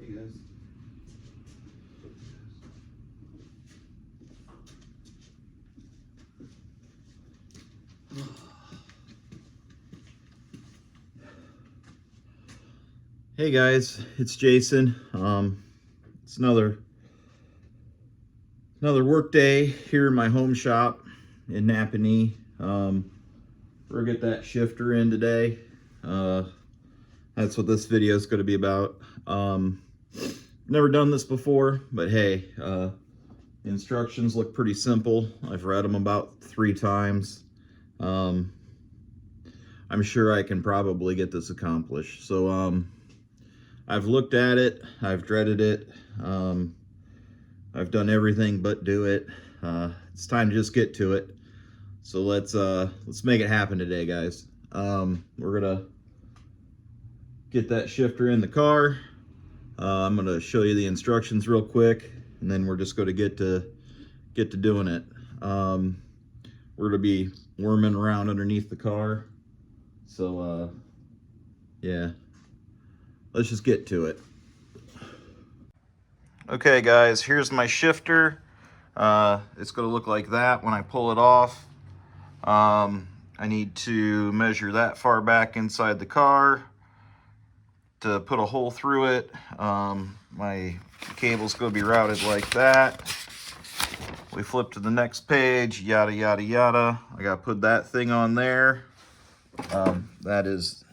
Hey guys. Hey guys, it's Jason. It's another work day here in my home shop in Napanee. We're gonna get that shifter in today. That's what this video is going to be about. Never done this before, but hey, the instructions look pretty simple. I've read them about 3 times. I'm sure I can probably get this accomplished. So I've looked at it, I've dreaded it, I've done everything but do it. It's time to just get to it. So let's make it happen today, guys. We're gonna get that shifter in the car. I'm gonna show you the instructions real quick, and then we're just gonna get to doing it. We're gonna be worming around underneath the car. So yeah, let's just get to it. Okay guys, here's my shifter. It's gonna look like that when I pull it off. I need to measure that far back inside the car to put a hole through it. My cable's gonna be routed like that. We flip to the next page, yada yada yada. I gotta put that thing on there. That is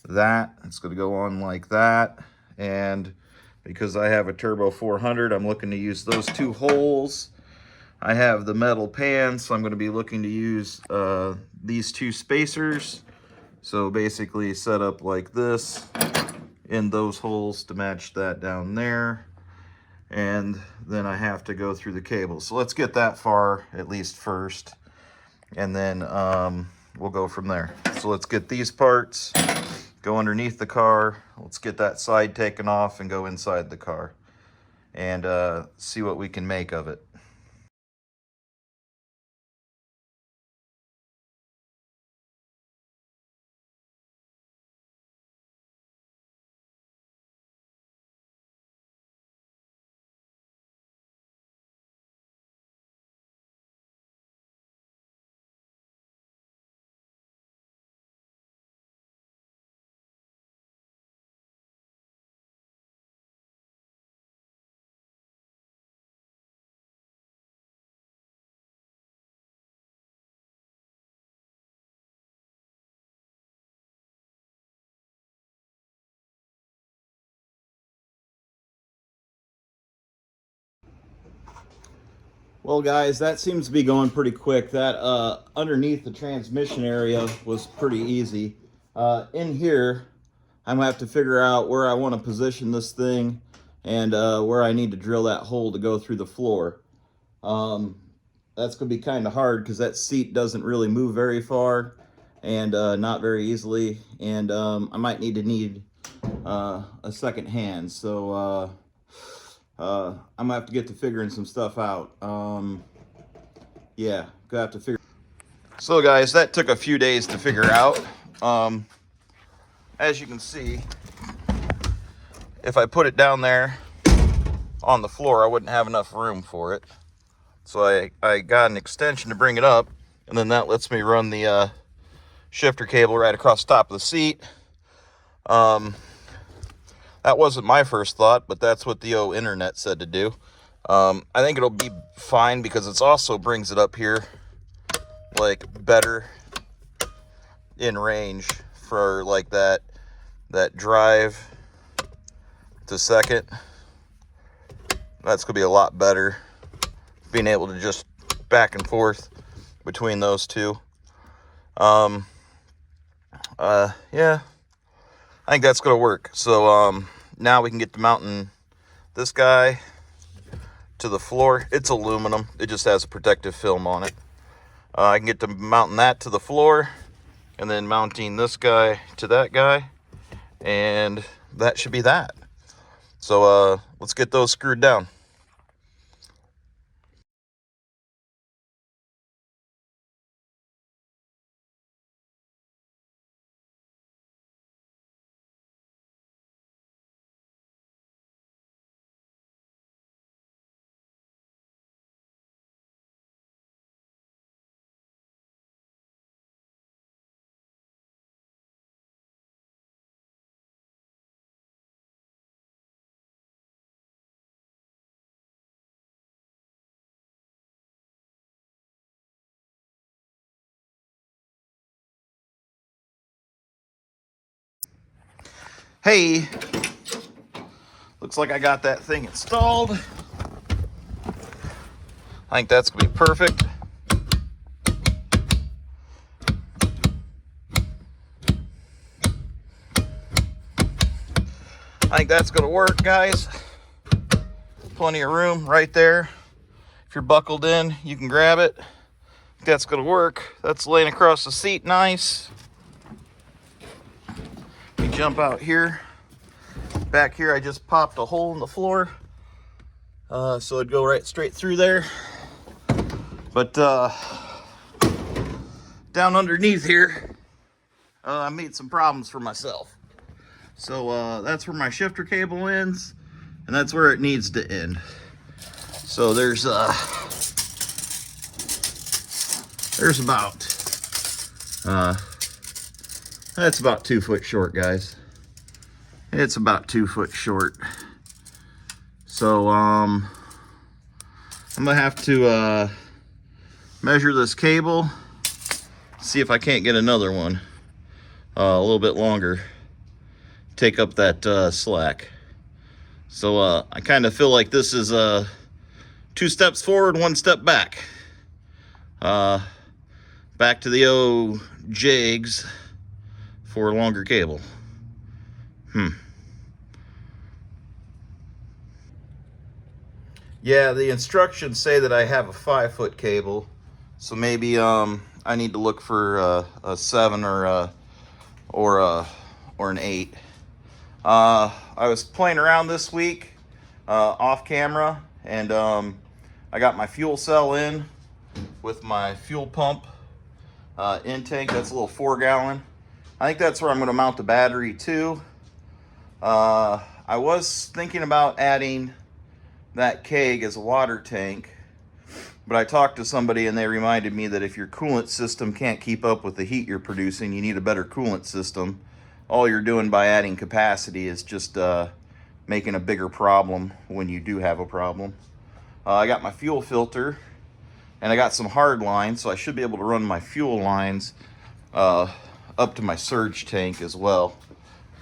that. It's gonna go on like that. And because I have a Turbo 400, I'm looking to use those 2 holes. I have the metal pan, so I'm going to be looking to use these 2 spacers. So basically set up like this in those holes to match that down there. And then I have to go through the cable. So let's get that far at least first. And then we'll go from there. So let's get these parts, go underneath the car. Let's get that side taken off and go inside the car and see what we can make of it. Well guys, that seems to be going pretty quick. That underneath the transmission area was pretty easy. In here, I'm gonna have to figure out where I want to position this thing and where I need to drill that hole to go through the floor. That's gonna be kind of hard because that seat doesn't really move very far and not very easily. And I might need a second hand. So I'm gonna have to get to figuring some stuff out. Yeah, gonna have to figure. So guys, that took a few days to figure out. As you can see, if I put it down there on the floor, I wouldn't have enough room for it. So I got an extension to bring it up, and then that lets me run the shifter cable right across the top of the seat. That wasn't my first thought, but that's what the internet said to do. I think it'll be fine because it also brings it up here like better in range for like that drive to second. That's gonna be a lot better, being able to just back and forth between those two. Yeah, I think that's gonna work. So now we can get to mounting this guy to the floor. It's aluminum, it just has a protective film on it. I can get to mounting that to the floor, and then mounting this guy to that guy, and that should be that. So let's get those screwed down. Hey, looks like I got that thing installed. I think that's gonna be perfect. I think that's gonna work, guys. Plenty of room right there. If you're buckled in, you can grab it. That's gonna work. That's laying across the seat nice. We jump out here. Back here, I just popped a hole in the floor. So it'd go right straight through there. But down underneath here, I made some problems for myself. So that's where my shifter cable ends, and that's where it needs to end. So there's about that's about 2 foot short, guys. It's about 2 foot short. So I'm gonna have to measure this cable, see if I can't get another one a little bit longer, take up that slack. So I kind of feel like this is 2 steps forward, 1 step back. Back to the old jigs for a longer cable. Yeah, the instructions say that I have a 5 foot cable, so maybe I need to look for a 7 or an 8. I was playing around this week off camera, and I got my fuel cell in with my fuel pump intake. That's a little 4-gallon. I think that's where I'm going to mount the battery to. I was thinking about adding that keg as a water tank, but I talked to somebody and they reminded me that if your coolant system can't keep up with the heat you're producing, you need a better coolant system. All you're doing by adding capacity is just making a bigger problem when you do have a problem. I got my fuel filter, and I got some hard lines, so I should be able to run my fuel lines up to my surge tank as well.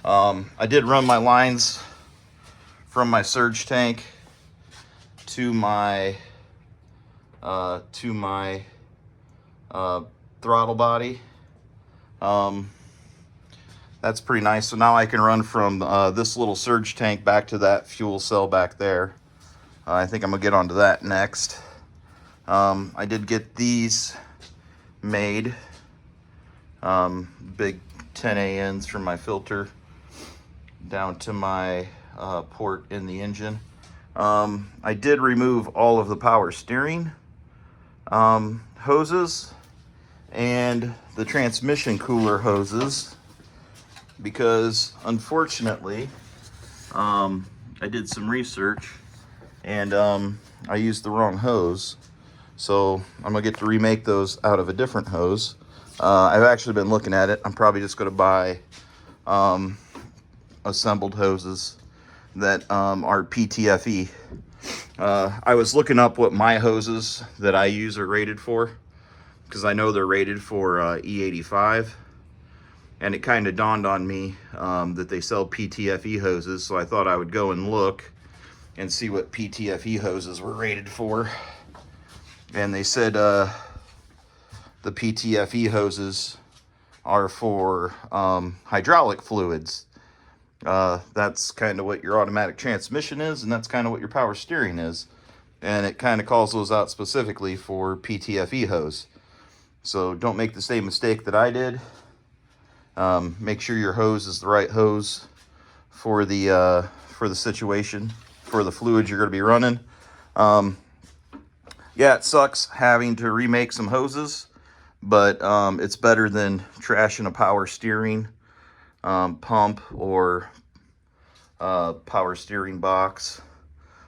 I did run my lines from my surge tank to my throttle body. That's pretty nice. So now I can run from this little surge tank back to that fuel cell back there. I think I'm gonna get onto that next. I did get these made, big 10 ANs from my filter down to my port in the engine. I did remove all of the power steering hoses and the transmission cooler hoses, because unfortunately I did some research and I used the wrong hose. So I'm gonna get to remake those out of a different hose. I've actually been looking at it. I'm probably just gonna buy assembled hoses that are PTFE. I was looking up what my hoses that I use are rated for, because I know they're rated for E85, and it kind of dawned on me that they sell PTFE hoses, so I thought I would go and look and see what PTFE hoses were rated for. And they said the PTFE hoses are for hydraulic fluids. That's kind of what your automatic transmission is, and that's kind of what your power steering is. And it kind of calls those out specifically for PTFE hose. So don't make the same mistake that I did. Make sure your hose is the right hose for the situation, for the fluid you're going to be running. Yeah, it sucks having to remake some hoses, but it's better than trashing a power steering pump or power steering box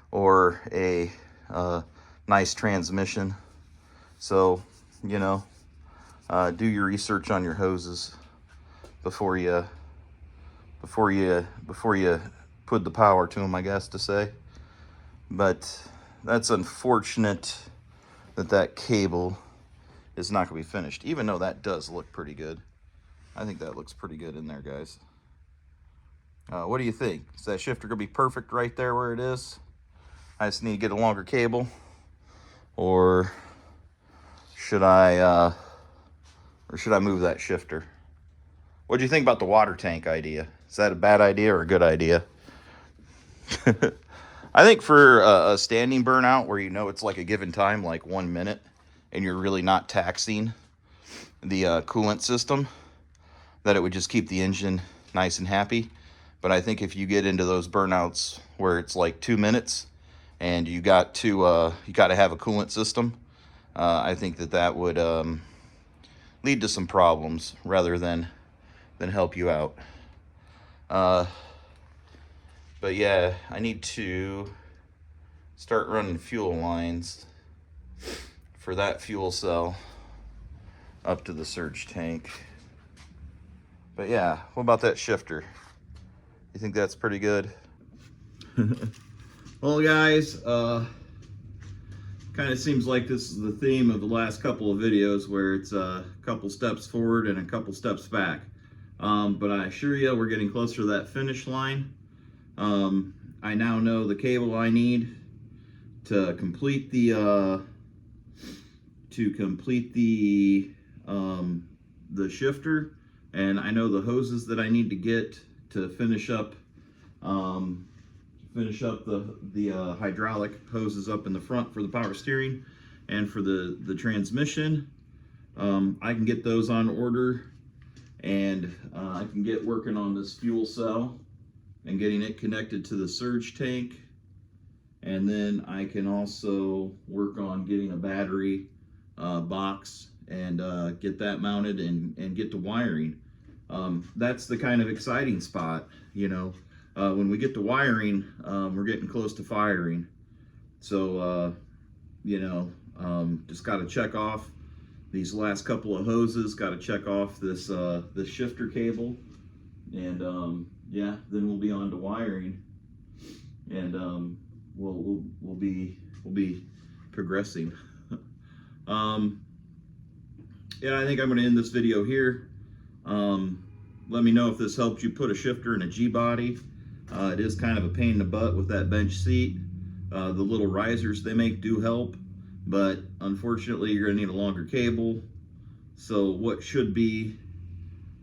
or a nice transmission. So, you know, do your research on your hoses before you put the power to them, I guess to say. But that's unfortunate that cable is not going to be finished, even though that does look pretty good. I think that looks pretty good in there, guys. What do you think? Is that shifter gonna be perfect right there where it is? I just need to get a longer cable, or should I move that shifter? What do you think about the water tank idea? Is that a bad idea or a good idea? I think for a standing burnout where you know it's like a given time, like 1 minute, and you're really not taxing the coolant system, that it would just keep the engine nice and happy. But I think if you get into those burnouts where it's like 2 minutes and you got to have a coolant system, I think that would lead to some problems rather than help you out. But yeah, I need to start running fuel lines for that fuel cell up to the surge tank. But yeah, what about that shifter? You think that's pretty good? Well, guys, kind of seems like this is the theme of the last couple of videos, where it's a couple steps forward and a couple steps back. But I assure you, we're getting closer to that finish line. I now know the cable I need to complete the shifter, and I know the hoses that I need to get to finish up the hydraulic hoses up in the front for the power steering and for the transmission. I can get those on order, and I can get working on this fuel cell and getting it connected to the surge tank. And then I can also work on getting a battery box and get that mounted and get to wiring. That's the kind of exciting spot, you know. When we get to wiring, we're getting close to firing. So, you know, just got to check off these last couple of hoses, got to check off this shifter cable, and yeah, then we'll be on to wiring, and we'll be progressing. Yeah, I think I'm going to end this video here. Let me know if this helped you put a shifter in a G-body. It is kind of a pain in the butt with that bench seat. The little risers they make do help, but unfortunately you're going to need a longer cable. So what should be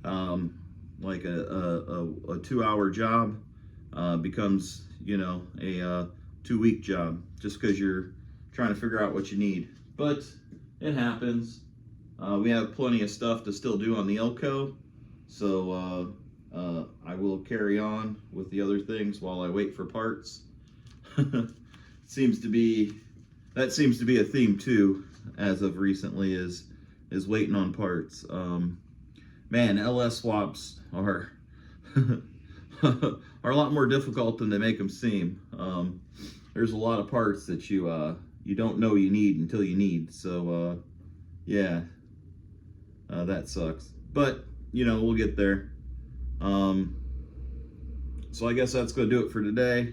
like a 2-hour job becomes, you know, a 2-week job, just because you're trying to figure out what you need. But it happens. We have plenty of stuff to still do on the ELCO, so I will carry on with the other things while I wait for parts. seems to be a theme too, as of recently, is waiting on parts. Man, LS swaps are are a lot more difficult than they make them seem. There's a lot of parts that you don't know you need until you need. So yeah, that sucks. But you know, we'll get there. So I guess that's going to do it for today.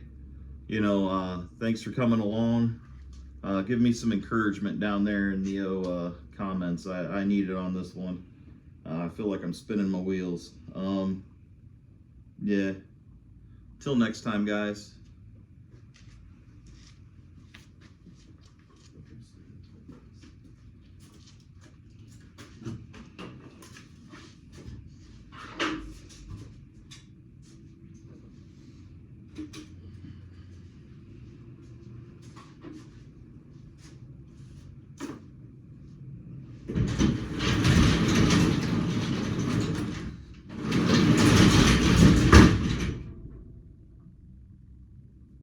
You know, thanks for coming along. Give me some encouragement down there in the comments. I need it on this one. I feel like I'm spinning my wheels. Yeah. Till next time, guys.